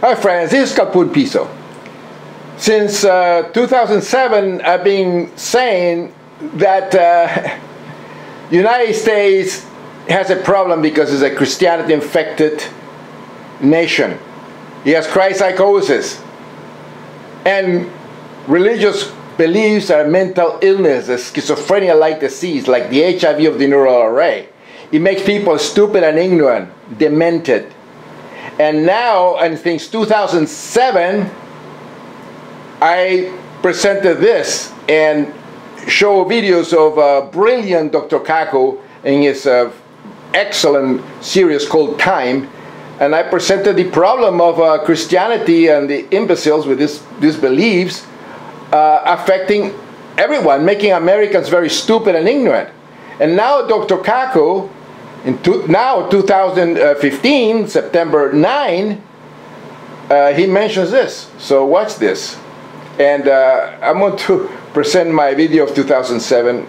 Hi friends, this is Calpurnpiso. Since 2007, I've been saying that United States has a problem because it's a Christianity-infected nation. It has Christ-Psychosis. And religious beliefs are mental illness, a schizophrenia-like disease, like the HIV of the neural array. It makes people stupid and ignorant, demented. And now, and since 2007, I presented this and show videos of brilliant Dr. Kaku in his excellent series called Time. And I presented the problem of Christianity and the imbeciles with these beliefs affecting everyone, making Americans very stupid and ignorant. And now Dr. Kaku, now 2015, September 9, he mentions this. So watch this. And I'm going to present my video of 2007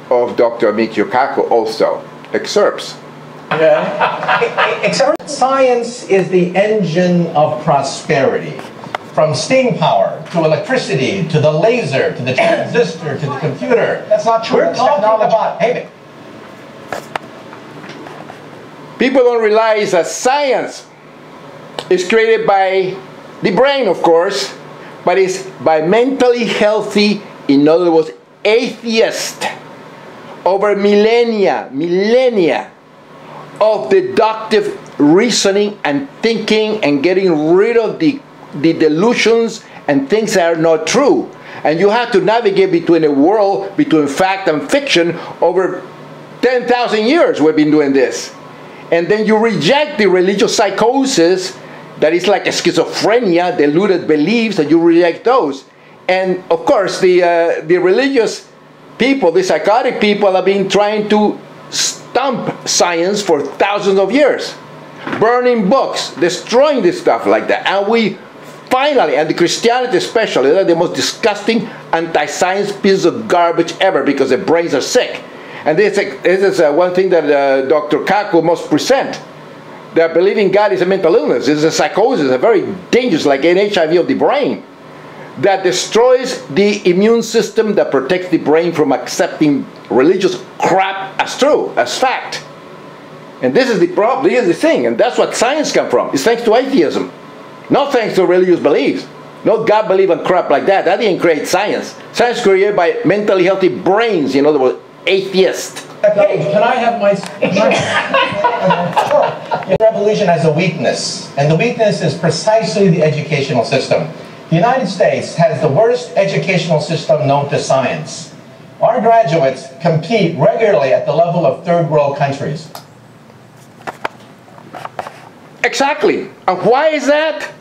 of Dr. Michiu Kaku also. Excerpts. Yeah. Excerpts. Science is the engine of prosperity. From steam power to electricity to the laser to the transistor to the computer. That's not true. We're talking about, hey, people don't realize that science is created by the brain, of course, but it's by mentally healthy, in other words, atheists, over millennia of deductive reasoning and thinking and getting rid of the delusions and things that are not true. And you have to navigate between a world, between fact and fiction, over 10,000 years we've been doing this. And then you reject the religious psychosis that is like a schizophrenia, deluded beliefs, and you reject those. And of course, the religious people, the psychotic people, have been trying to stump science for thousands of years, burning books, destroying this stuff like that. And we finally, and the Christianity especially, they're the most disgusting anti-science pieces of garbage ever because their brains are sick. And this is one thing that Dr. Kaku must present. That believing God is a mental illness. It's a psychosis, a very dangerous, like an HIV of the brain, that destroys the immune system, that protects the brain from accepting religious crap as true, as fact. And this is the problem, this is the thing, and that's what science comes from. It's thanks to atheism, not thanks to religious beliefs. No God believe in crap like that. That didn't create science. Science is created by mentally healthy brains, in other words, atheist. Can I have my... Sure. Revolution has a weakness, and the weakness is precisely the educational system. The United States has the worst educational system known to science. Our graduates compete regularly at the level of third world countries. Exactly. And why is that?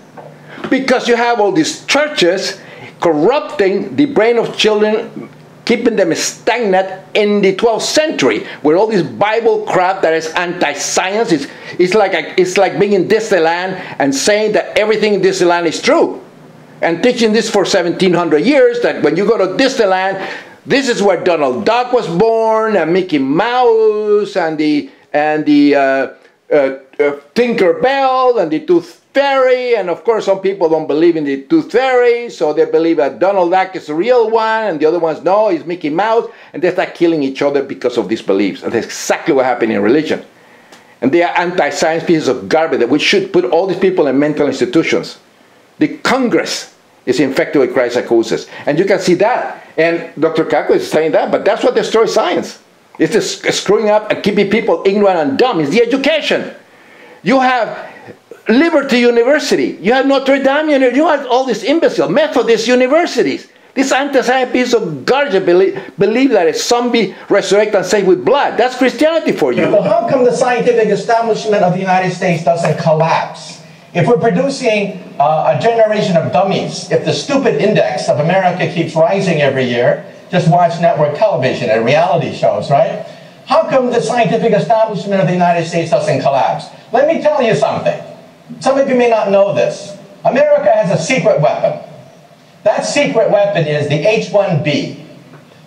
Because you have all these churches corrupting the brain of children, keeping them stagnant in the 12th century, where all this Bible crap that is anti-science, it's like being in Disneyland and saying that everything in Disneyland is true. And teaching this for 1700 years, that when you go to Disneyland, this is where Donald Duck was born, and Mickey Mouse, and the Tinker Bell, and the Tooth Fairy. And of course some people don't believe in the Tooth Fairy, so they believe that Donald Duck is the real one, and the other ones, no, it's Mickey Mouse, and they start killing each other because of these beliefs. And that's exactly what happened in religion. And they are anti-science pieces of garbage that we should put all these people in mental institutions. The Congress is infected with Christ-Psychosis, and you can see that. And Dr. Kaku is saying that, but that's what destroys science. It's just screwing up and keeping people ignorant and dumb. It's the education. You have Liberty University, you have Notre Dame University, you have all these imbecile Methodist universities. This anti-science piece of garbage believe that a zombie resurrect and saved with blood. That's Christianity for you. Well, how come the scientific establishment of the United States doesn't collapse? If we're producing a generation of dummies, if the stupid index of America keeps rising every year, just watch network television and reality shows, right? How come the scientific establishment of the United States doesn't collapse? Let me tell you something. Some of you may not know this. America has a secret weapon. That secret weapon is the H-1B.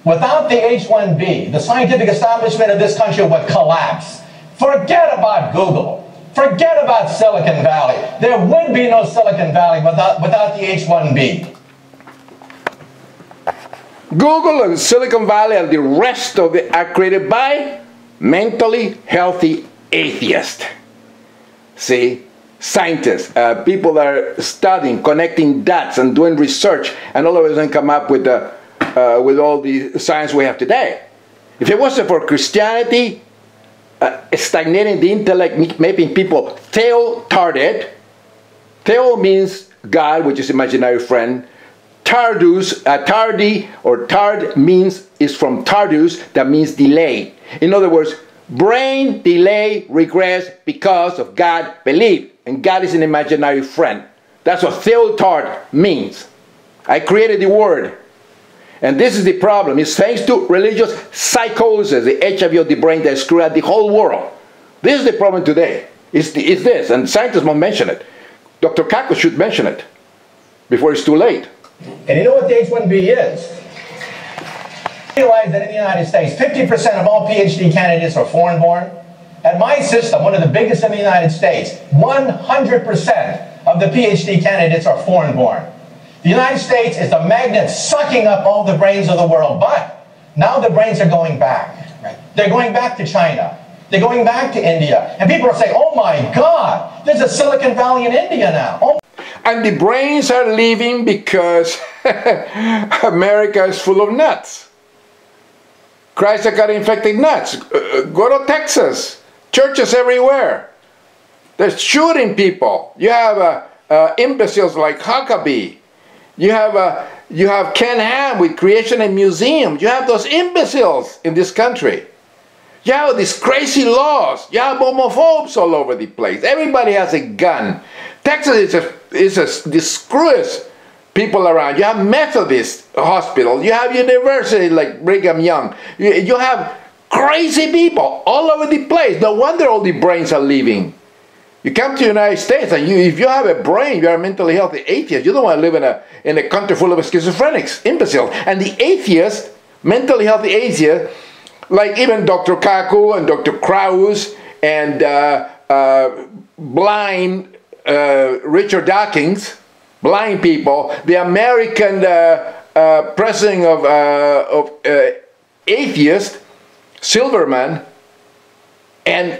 Without the H-1B, the scientific establishment of this country would collapse. Forget about Google. Forget about Silicon Valley. There would be no Silicon Valley without the H-1B. Google and Silicon Valley and the rest of it are created by mentally healthy atheists. See? Scientists, people that are studying, connecting dots and doing research, and all of a sudden come up with all the science we have today. If it wasn't for Christianity stagnating the intellect, making people theo-tarded. Theo means God, which is imaginary friend. Tardus, tardy or tard means is from tardus, that means delay. In other words, brain delay regress because of God belief, and God is an imaginary friend. That's what theo-tard means. I created the word. And this is the problem. It's thanks to religious psychosis, the HIV of the brain that screwed up the whole world. This is the problem today. It's this, and scientists won't mention it. Dr. Kaku should mention it before it's too late. And you know what the H-1B is? Realize that in the United States, 50% of all PhD candidates are foreign-born. At my system, one of the biggest in the United States, 100% of the PhD candidates are foreign-born. The United States is a magnet sucking up all the brains of the world, but now the brains are going back. Right. They're going back to China. They're going back to India. And people are saying, oh my God, there's a Silicon Valley in India now. Oh. And the brains are leaving because America is full of nuts. Christ-Psychotic infected nuts. Go to Texas. Churches everywhere. They're shooting people. You have imbeciles like Huckabee. You have Ken Ham with Creation and Museum. You have those imbeciles in this country. You have these crazy laws. You have homophobes all over the place. Everybody has a gun. Texas is the screwiest people around. You have Methodist hospitals. You have universities like Brigham Young. You have crazy people all over the place. No wonder all the brains are leaving. You come to the United States, and if you have a brain, you are a mentally healthy atheist. You don't want to live in a country full of schizophrenics, imbeciles. And the atheists, mentally healthy atheists, like even Dr. Kaku and Dr. Krause and blind Richard Dawkins, blind people, the American president of atheists, Silverman, and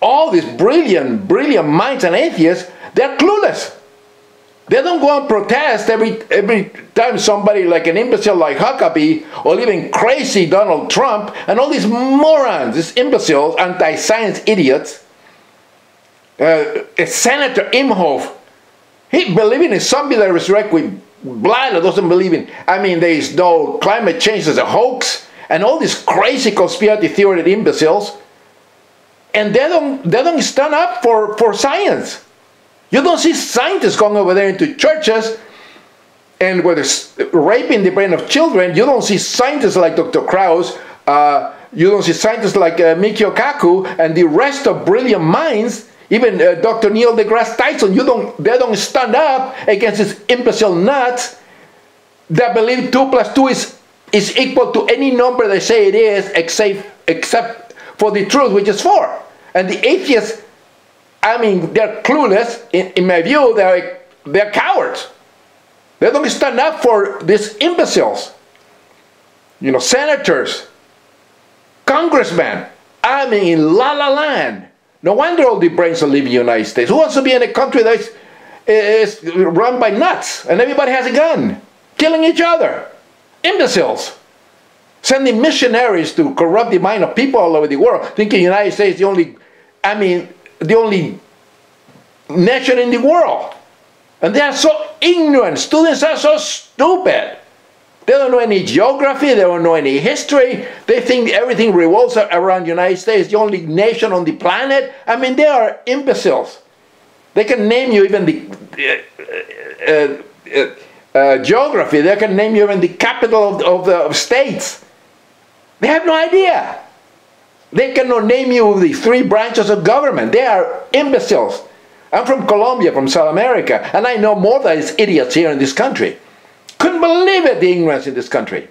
all these brilliant minds and atheists, they're clueless. They don't go and protest every time somebody like an imbecile like Huckabee or even crazy Donald Trump and all these morons, these imbeciles, anti-science idiots. Senator Imhoff, he believes in a zombie that resurrects with blood, or doesn't believe in. I mean, there is no climate change as a hoax, and all these crazy conspiracy theory imbeciles. And they don't stand up for science. You don't see scientists going over there into churches and whether raping the brain of children. You don't see scientists like Dr. Krause. You don't see scientists like Michiu Kaku and the rest of brilliant minds. Even Dr. Neil deGrasse Tyson. They don't stand up against these imbecile nuts that believe 2 + 2 is equal to any number they say it is, except for the truth, which is 4. And the atheists, I mean, they're clueless. In my view, they're cowards. They don't stand up for these imbeciles. You know, senators, congressmen, I mean, in la-la land. No wonder all the brains are leaving the United States. Who wants to be in a country that is run by nuts and everybody has a gun, killing each other? Imbeciles. Sending missionaries to corrupt the mind of people all over the world, thinking the United States is the only nation in the world. And they are so ignorant. Students are so stupid. They don't know any geography. They don't know any history. They think everything revolves around the United States, the only nation on the planet. I mean, they are imbeciles. They can name you even the geography. They can name you even the capital of the states. They have no idea. They cannot name you the 3 branches of government. They are imbeciles. I'm from Colombia, from South America, and I know more than these idiots here in this country. Couldn't believe it, the ignorance in this country.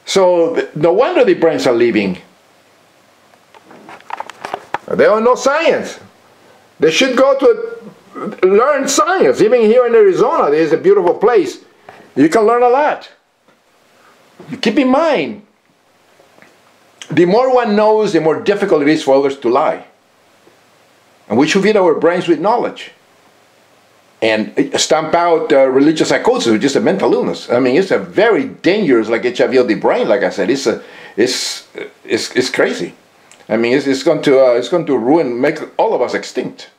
So no wonder the brains are leaving. They don't know science. They should go to learn science. Even here in Arizona, there's a beautiful place. You can learn a lot. You keep in mind, the more one knows, the more difficult it is for others to lie. And we should feed our brains with knowledge. And stamp out religious psychosis, which is a mental illness. I mean, it's a very dangerous, like HIV of the brain. Like I said, it's crazy. I mean, it's going to ruin, make all of us extinct.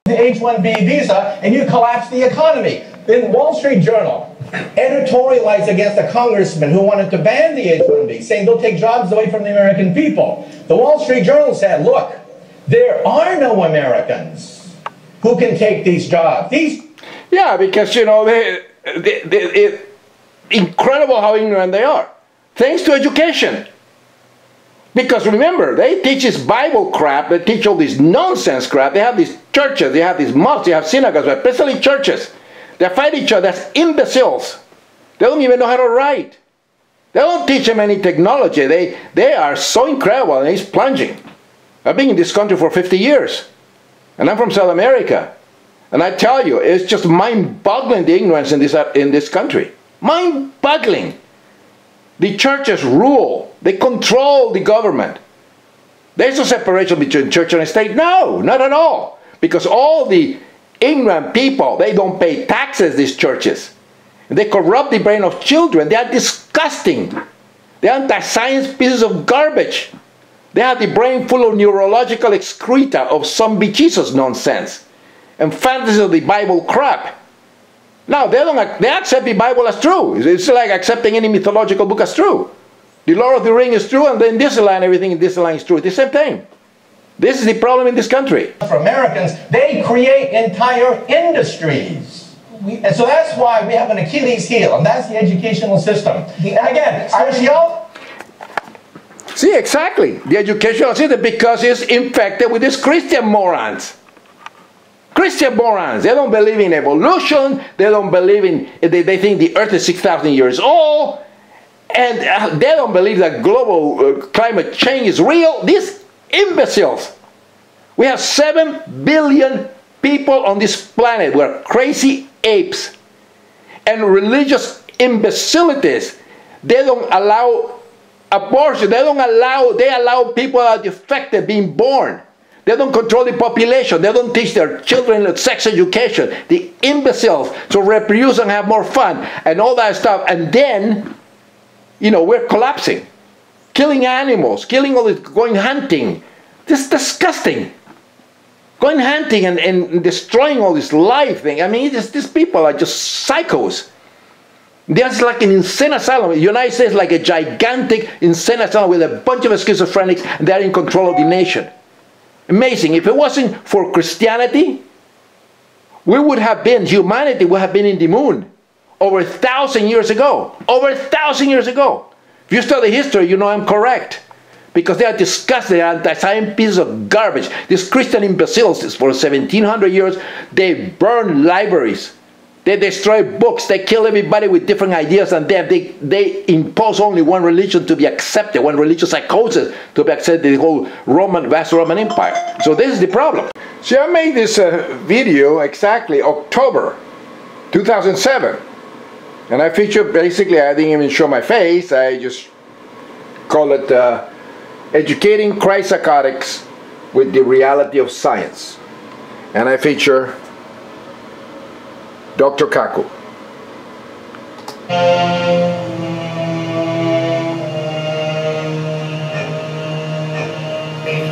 The H-1B visa, and you collapse the economy. Then Wall Street Journal editorialized against a congressman who wanted to ban the H-1B, saying they'll take jobs away from the American people. The Wall Street Journal said, look, there are no Americans who can take these jobs. Yeah, because, you know, it's incredible how ignorant they are. Thanks to education. Because remember, they teach this Bible crap, they teach all this nonsense crap. They have these churches, they have these mosques, they have synagogues, but especially churches. They fight each other as imbeciles. They don't even know how to write. They don't teach them any technology. They are so incredible, and it's plunging. I've been in this country for 50 years. And I'm from South America. And I tell you, it's just mind-boggling, the ignorance in this country. Mind-boggling. The churches rule. They control the government. There's no separation between church and state. No, not at all. Because all the ignorant people, they don't pay taxes, these churches. They corrupt the brain of children. They are disgusting. They're anti-science pieces of garbage. They have the brain full of neurological excreta of zombie Jesus nonsense and fantasy of the Bible crap. Now, they accept the Bible as true. It's like accepting any mythological book as true. The Lord of the Rings is true, and then Disneyland, everything in Disneyland is true. It's the same thing. This is the problem in this country. For Americans, they create entire industries. And so that's why we have an Achilles heel, and that's the educational system. And again, see, exactly. The educational system, because it's infected with these Christian morons. Christian morons. They don't believe in evolution. They don't believe in, they think the earth is 6,000 years old. And they don't believe that global climate change is real. These imbeciles. We have 7 billion people on this planet. We're crazy apes. And religious imbecilities. They don't allow abortion. They allow people that are defective being born. They don't control the population. They don't teach their children sex education. The imbeciles to reproduce and have more fun and all that stuff. And then, you know, we're collapsing. Killing animals, killing all this, going hunting. This is disgusting. Going hunting and destroying all this life thing. I mean, these people are just psychos. There's like an insane asylum. The United States is like a gigantic insane asylum with a bunch of schizophrenics, and they're in control of the nation. Amazing. If it wasn't for Christianity, humanity would have been in the moon over 1,000 years ago. Over 1,000 years ago. If you study history, you know I'm correct. Because they are disgusting, they are anti-science pieces of garbage. These Christian imbeciles, for 1,700 years, they burn libraries. They destroy books. They kill everybody with different ideas, and they impose only one religion to be accepted, one religious psychosis to be accepted, the whole vast Roman Empire. So this is the problem. See, I made this video exactly October 2007. And I featured, basically, I didn't even show my face. I just call it Educating Christ-Psychotics with the Reality of Science. And I feature Dr. Kaku.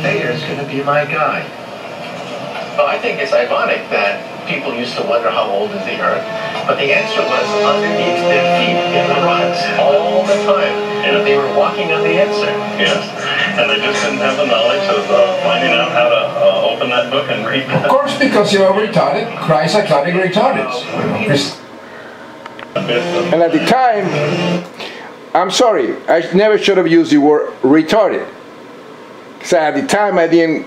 Thayer's going to be my guy. Well, I think it's ironic that people used to wonder how old is the Earth, but the answer was underneath their feet in the rocks all the time. And they were walking on the answer. Yes, and they just didn't have the knowledge of finding out how to open that book and read that. Of course, because you're retarded, Christ-Psychotic retarded. And at the time, I'm sorry, I never should have used the word retarded. Because at the time I didn't,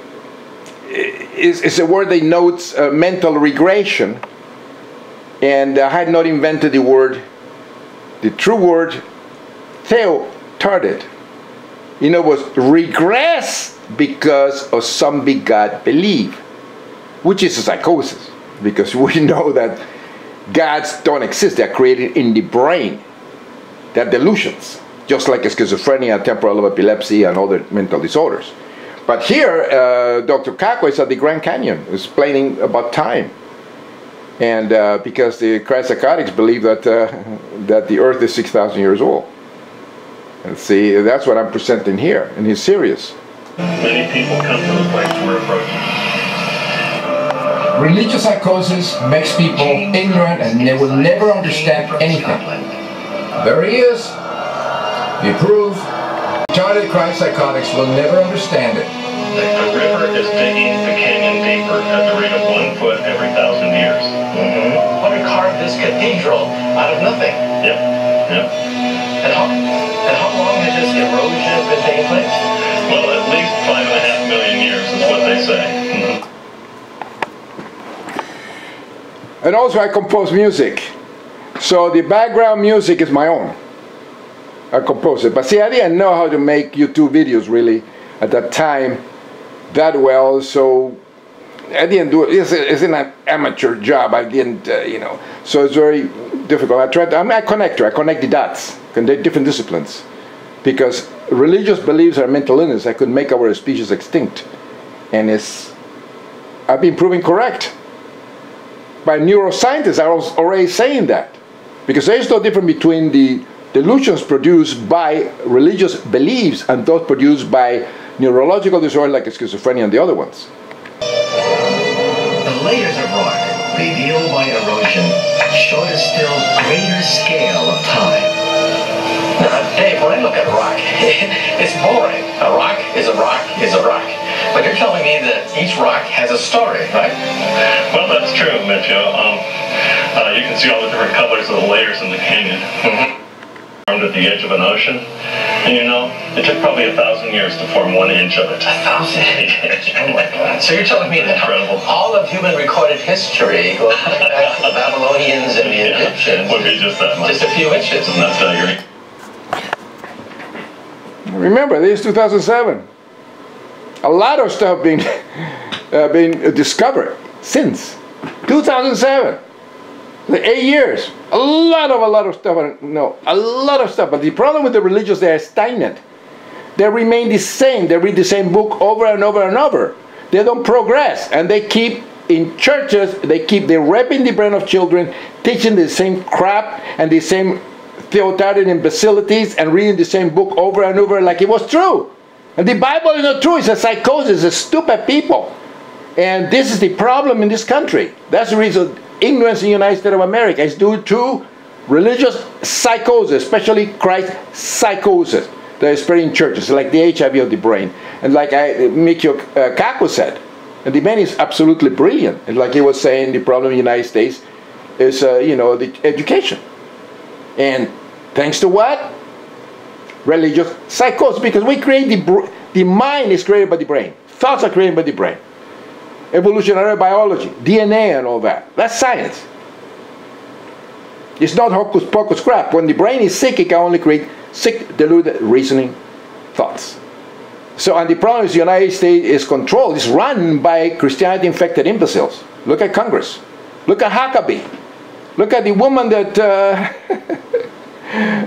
it's a word that denotes mental regression. And I had not invented the true word, theo-tarded. You know, was regress because of some begot belief. which is a psychosis, because we know that gods don't exist. They're created in the brain. They're delusions, just like schizophrenia, temporal lobe epilepsy, and other mental disorders. But here, Dr. Kaku is at the Grand Canyon, explaining about time. And because the Christ-Psychotics believe that, that the earth is 6,000 years old. And see, that's what I'm presenting here, and he's serious. Many people come to the place we're approaching. Religious psychosis makes people ignorant and they will never understand anything. There he is. The proof. Charted Christ-Psychotics will never understand it. The river is digging the canyon deeper at the rate of 1 foot every 1,000 years. Want to carve this cathedral out of nothing. Yep, yep. And how long has this erosion been taking place? Well, at least 5.5 million years is what they say. And also I compose music. So the background music is my own. I compose it. But see, I didn't know how to make YouTube videos really at that time that well, so I didn't do it. It's an amateur job. I didn't, you know, so it's very difficult. I tried. I'm a connector. I connect the dots, connect different disciplines, because religious beliefs are mental illness. I could make our species extinct, and I've been proven correct by neuroscientists. I was already saying that, because there is no difference between the delusions produced by religious beliefs and those produced by neurological disorders like schizophrenia and the other ones. The layers of rock revealed by erosion show a still greater scale of time. Now, Dave, when I look at rock, it's boring. A rock is a rock is a rock. But you're telling me that each rock has a story, right? Well, that's true, Michiu. You can see all the different colors of the layers in the canyon. Formed at the edge of an ocean, and you know, it took probably 1,000 years to form 1 inch of it. 1,000? Oh my God. So you're telling me that all of human recorded history goes back to the Babylonians and the Egyptians? Would be just that much. Just a few inches. Isn't that staggering? Remember, this is 2007. A lot of stuff being discovered since 2007. The 8 years, a lot of stuff, no, a lot of stuff. But the problem with the religious, they are stagnant. They remain the same. They read the same book over and over and over. They don't progress, and they keep in churches. They're raping the brain of children, teaching the same crap and the same theotarian imbecilities, and reading the same book over and over like it was true. And the Bible is not true. It's a psychosis. It's stupid people, and this is the problem in this country. That's the reason. Ignorance in the United States of America is due to religious psychosis, especially Christ-psychosis that is spreading in churches, like the HIV of the brain. And like Michiu Kaku said, and the man is absolutely brilliant. And like he was saying, the problem in the United States is, you know, the education. And thanks to what? Religious psychosis, because we create the mind is created by the brain. Thoughts are created by the brain. Evolutionary biology, DNA and all that. That's science. It's not hocus pocus crap. When the brain is sick, it can only create sick, deluded reasoning thoughts. So, and the problem is the United States is controlled, it's run by Christianity-infected imbeciles. Look at Congress. Look at Huckabee. Look at the woman that,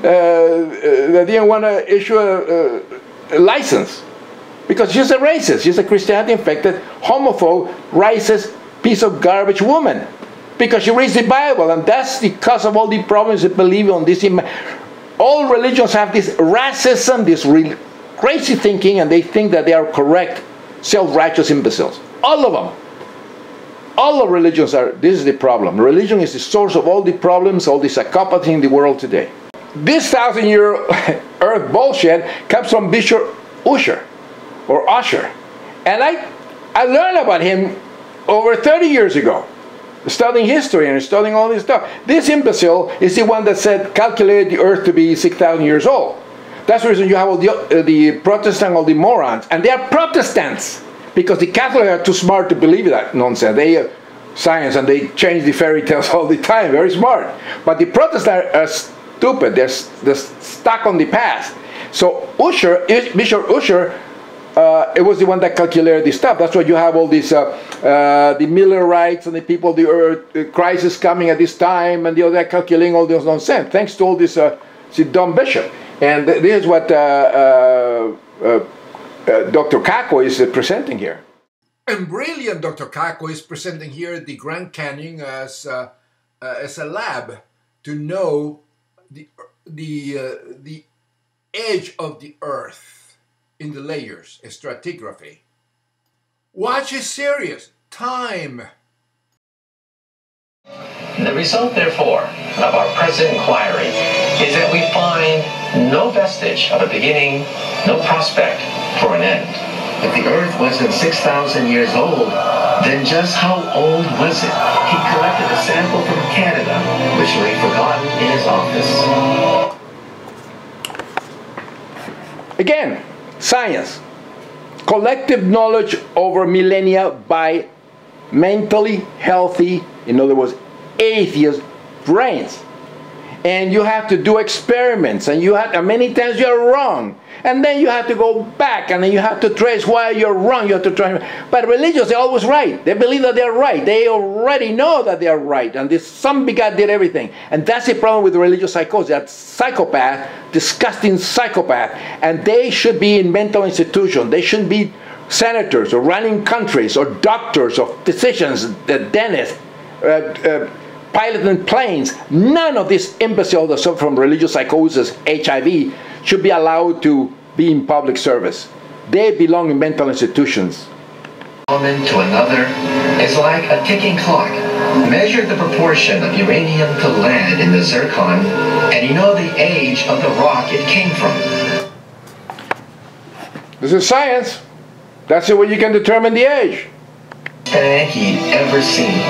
that didn't want to issue a license. Because she's a racist. She's a Christianity-infected, homophobe, racist, piece of garbage woman. Because she reads the Bible, and that's the cause of all the problems that believe on this. All religions have this racism, this real crazy thinking, and they think that they are correct, self-righteous imbeciles. All of them. All of religions are, this is the problem. Religion is the source of all the problems, all the psychopathy in the world today. This 1,000-year earth bullshit comes from Bishop Usher. Or Usher. And I learned about him over 30 years ago, studying history and studying all this stuff. This imbecile is the one that said, calculated the earth to be 6,000 years old. That's the reason you have all the Protestants, all the morons. And they are Protestants, because the Catholics are too smart to believe that nonsense. They science, and they change the fairy tales all the time, very smart. But the Protestants are stupid. They're stuck on the past. So Usher, Bishop Usher, it was the one that calculated this stuff. That's why you have all these, the Millerites and the people, the earth crisis coming at this time, and the other calculating all this nonsense. Thanks to all this dumb bishop. And this is what Dr. Kaku is presenting here. And brilliant Dr. Kaku is presenting here the Grand Canyon as a lab to know the edge of the Earth in the layers, stratigraphy. Watch is serious. Time. The result, therefore, of our present inquiry is that we find no vestige of a beginning, no prospect for an end. If the Earth wasn't 6,000 years old, then just how old was it? He collected a sample from Canada, which lay forgotten in his office. Again, science. Collective knowledge over millennia by mentally healthy, in other words, atheist brains. And you have to do experiments, and and many times you're wrong. And then you have to go back, and then you have to trace why you're wrong. You have to try. But religious, they're always right. They believe that they're right. They already know that they're right. And this some begot did everything. And that's the problem with religious psychosis. That psychopath, disgusting psychopath. And they should be in mental institutions. They shouldn't be senators or running countries or doctors or physicians, dentists, piloting planes. None of these imbeciles that suffer from religious psychosis, HIV, should be allowed to be in public service. They belong in mental institutions. Element to another is like a ticking clock. Measure the proportion of uranium to lead in the zircon, and you know the age of the rock it came from. This is science. That's the way you can determine the age. Than he'd ever seen.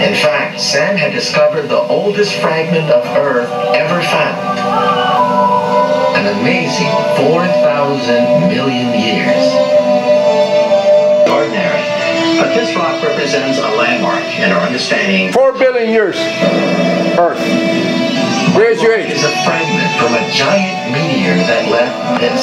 In fact, Sam had discovered the oldest fragment of Earth ever found. An amazing 4,000 million years. Ordinary. But this rock represents a landmark in our understanding. 4 billion years. Earth. Where's your age? It is a fragment from a giant meteor that left this.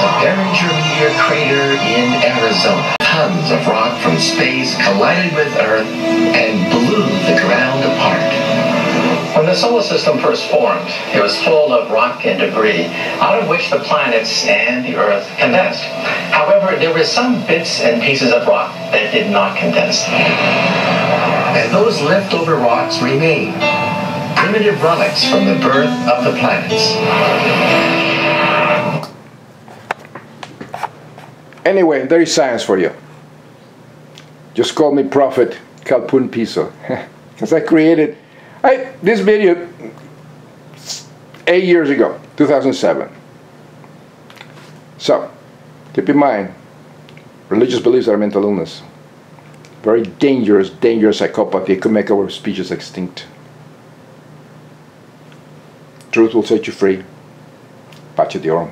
The Behringer meteor crater in Arizona. Tons of rock from space collided with Earth and blew the ground apart. When the solar system first formed, it was full of rock and debris, out of which the planets and the Earth condensed. However, there were some bits and pieces of rock that did not condense. And those leftover rocks remain, primitive relics from the birth of the planets. Anyway, there is science for you. Just call me Prophet Calpurnpiso. Because I created this video 8 years ago, 2007. So, keep in mind, religious beliefs are mental illness. Very dangerous, dangerous psychopathy. It could make our species extinct. Truth will set you free. Pace Dios.